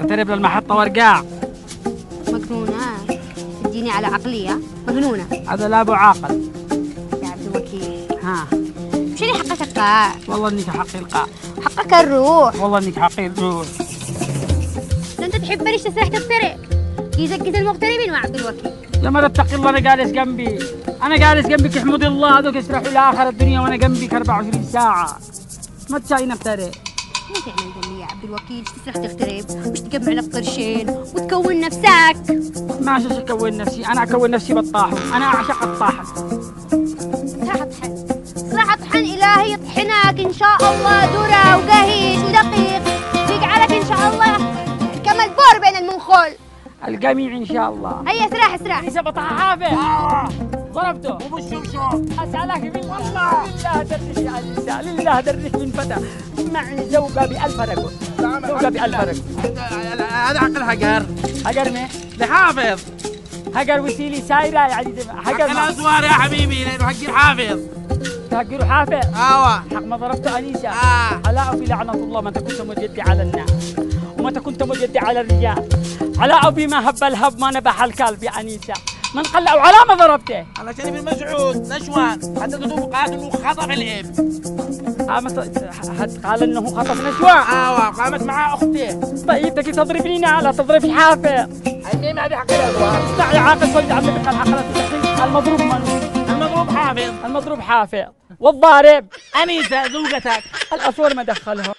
اقترب للمحطة وارجع. مجنونة، تديني على عقلية مجنونة. هذا لا ابو عاقل يا عبد الوكيل، ها. مش لي حقك القاع، والله انك حقي القاع. حقك الروح. والله انك حقي الروح. لو انت تحب ليش تسرح تفترق؟ يزقز المغتربين مع عبد الوكيل. يا مرة اتقي الله، انا جالس جنبي، انا جالس جنبك احمد الله. هذوك يسرحوا لاخر الدنيا وانا جنبك 24 ساعة. ما تساوي نفترق. مو تعمل ذنبي يا عبد الوكيل، تسرح تغترب مش تجمع لك قرشين وتكون نفسك. ما عشان اكون نفسي، انا اكون نفسي بالطاحن، انا اعشق الطاحن. راح اطحن، راح اطحن الهي يطحنك ان شاء الله ذره وقهيش ودقيق، يجعلك ان شاء الله كما البور بين المنخول. الجميع ان شاء الله. هيا اسرح اسرح. عيسى بطح حافظ. ضربته وبالشمشم. اسالك بالله، لله درش يا عيسى، لله درش من فتى. معي زوجة ب1000 رجل، زوجة ب1000 رجل. هذا عقل حجر. هجر مين؟ لحافظ. هجر وسيلي سايرة يعني هجر عقل أسوار يا حبيبي، لأنه حجر حافظ. تهجروا حافظ. حق ما ضربته أنيسة. آه. علاء في لعنة الله، متى كنت مجدي على الناس ومتى كنت مجدي على الرجال. علاء بما هب الهب ما نبح الكلب يا أنيسة. من قلع وعلى ما ضربته؟ على شريف المسعود نشوان، حتى كتب قال انه خطف الاب. قال انه خطف نشوان. قامت معاه اخته. طيب تكي تضربني لا تضرب حافظ. هي ما هذه حق الازواج. اسمع يا عاقل، صلي على النبي. المضروب من؟ المضروب حافظ. المضروب حافظ والضارب انيسه زوجتك. الاسور ما دخلهم.